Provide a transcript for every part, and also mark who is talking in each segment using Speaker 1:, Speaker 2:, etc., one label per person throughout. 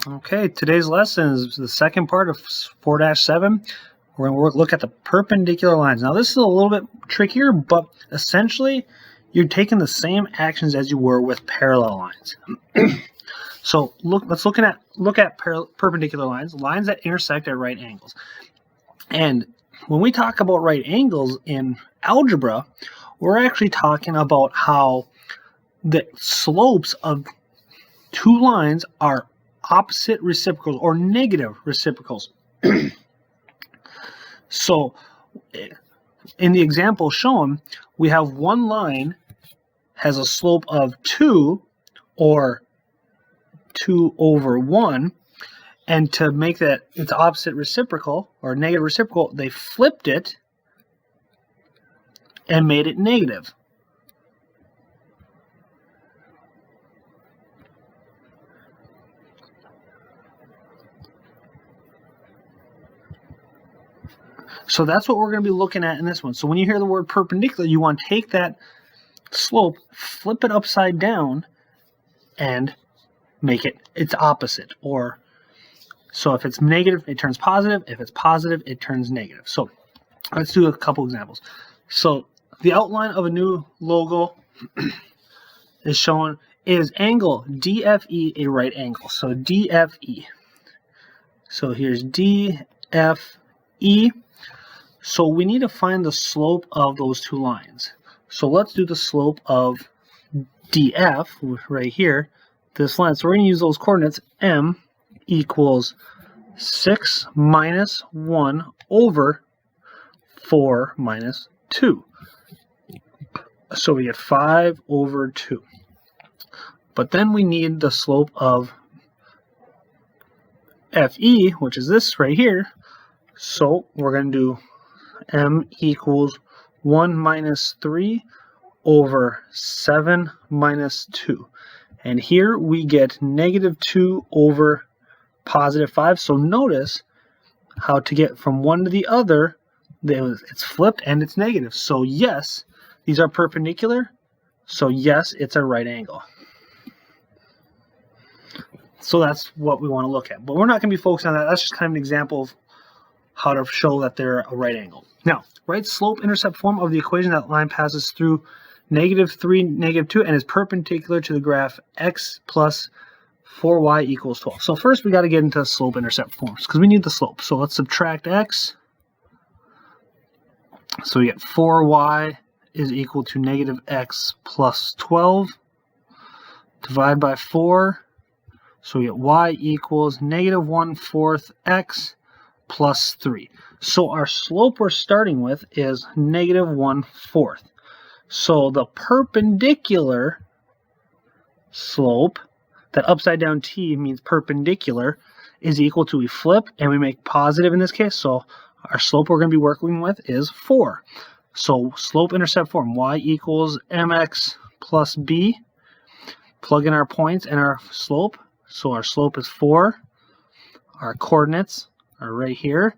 Speaker 1: Okay, today's lesson is the second part of 4-7. We're going to look at the perpendicular lines. Now this is a little bit trickier, but essentially you're taking the same actions as you were with parallel lines. So let's look at perpendicular lines, lines that intersect at right angles. And when we talk about right angles in algebra, we're actually talking about how the slopes of two lines are opposite reciprocals or negative reciprocals. So in the example shown, we have one line has a slope of 2 or 2 over 1, and to make that its opposite reciprocal or negative reciprocal, they flipped it and made it negative. So that's what we're going to be looking at in this one. So when you hear the word perpendicular, you want to take that slope, flip it upside down, and make it its opposite. Or so if it's negative, it turns positive. If it's positive, it turns negative. So let's do a couple examples. So the outline of a new logo is shown. Is angle DFE a right angle? So DFE. So here's DFE. So we need to find the slope of those two lines. So let's do the slope of DF right here, this line. So we're going to use those coordinates. M equals 6 minus 1 over 4 minus 2. So we get 5 over 2. But then we need the slope of FE, which is this right here. So we're going to do M equals 1 minus 3 over 7 minus 2. And here we get negative 2 over positive 5. So notice how to get from one to the other, it's flipped and it's negative. So yes, these are perpendicular. So yes, it's a right angle. So that's what we want to look at. But we're not going to be focused on that. That's just kind of an example of how to show that they're a right angle. Now, right slope-intercept form of the equation, that line passes through -3, -2, and is perpendicular to the graph x plus 4y equals 12. So first we got to get into slope-intercept forms because we need the slope. So let's subtract x. So we get 4y is equal to -x plus 12. Divide by 4. So we get y equals -1/4 x plus 3. So our slope we're starting with is -1/4. So the perpendicular slope, that upside down t means perpendicular, is equal to, we flip and we make positive in this case. So our slope we're going to be working with is 4. So slope-intercept form, y equals mx plus b. Plug in our points and our slope. So our slope is 4. Our coordinates are right here.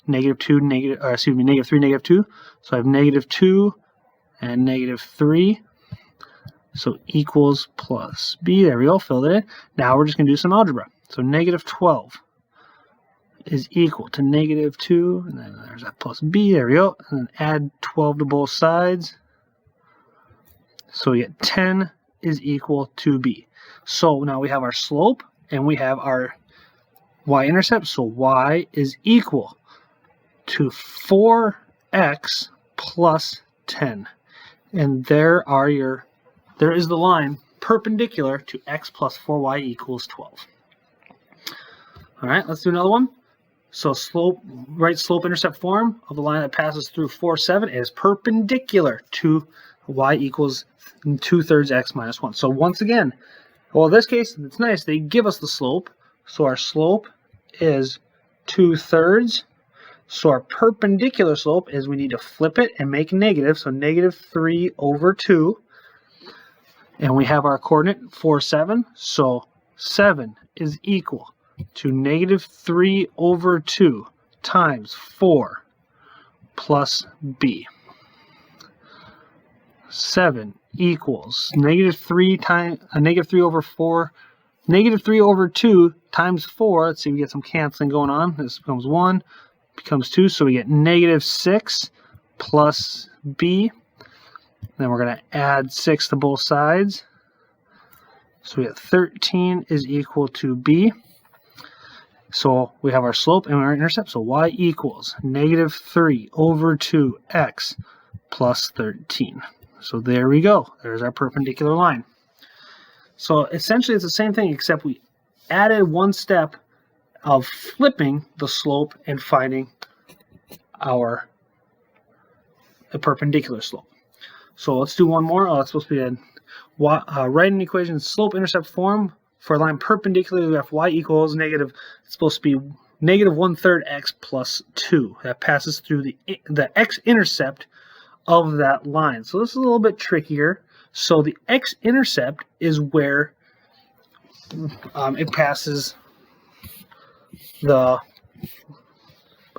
Speaker 1: -2, -3, -2. So I have -2 and -3. So equals plus b. There we go, filled it in. Now we're just going to do some algebra. So -12 is equal to -2, and then there's that plus b. There we go. And then add 12 to both sides. So we get 10 is equal to b. So now we have our slope and we have our y-intercept. So y is equal to 4x plus 10. And there is the line perpendicular to x plus 4y equals 12. All right, let's do another one. So right slope-intercept form of the line that passes through 4, 7 is perpendicular to y equals 2/3 x minus 1. So once again, well, in this case, it's nice. They give us the slope. So our slope is 2/3. So our perpendicular slope is we need to flip it and make negative. So -3 over 2. And we have our coordinate 4, 7. So 7 is equal to -3 over 2 times 4 plus b. 7 equals -3 over 4 Negative 3 over 2 times 4. Let's see, we get some canceling going on. This becomes 1, becomes 2, so we get negative 6 plus b. Then we're going to add 6 to both sides. So we get 13 is equal to b. So we have our slope and our intercept. So y equals negative 3 over 2x plus 13. So there we go. There's our perpendicular line. So essentially it's the same thing, except we added one step of flipping the slope and finding a perpendicular slope. So let's do one more. Oh, it's supposed to be write an equation slope-intercept form for a line perpendicular. We have y equals negative. It's supposed to be negative 1/3 x plus 2. That passes through the x-intercept of that line. So this is a little bit trickier. So the x-intercept is where it passes the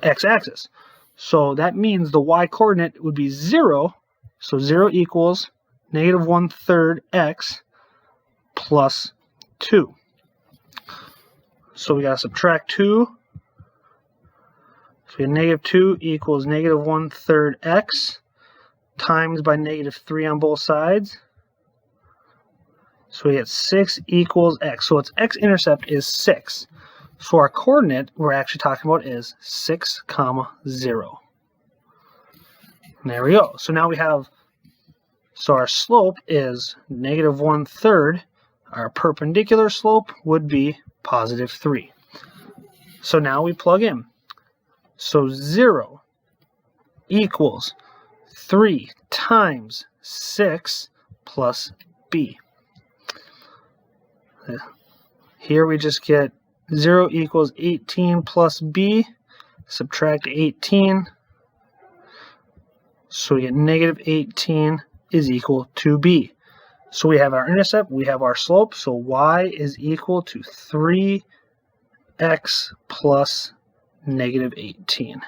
Speaker 1: x-axis. So that means the y-coordinate would be 0. So 0 equals negative 1/3 x plus 2. So we got to subtract 2. So we have negative 2 equals negative 1/3 x times by negative 3 on both sides. So we get 6 equals x. So its x-intercept is 6. So our coordinate we're actually talking about is 6, 0. And there we go. So now we have, so our slope is negative 1/3. Our perpendicular slope would be positive 3. So now we plug in. So 0 equals 3 times 6 plus b. Here we just get 0 equals 18 plus b. Subtract 18. So we get negative 18 is equal to b. So we have our intercept, we have our slope, so y is equal to 3x plus negative 18.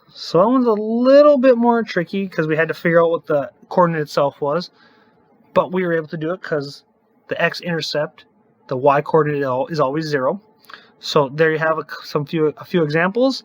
Speaker 1: So that one's a little bit more tricky because we had to figure out what the coordinate itself was, but we were able to do it because the x-intercept, the y-coordinate is always 0. So there you have a few examples.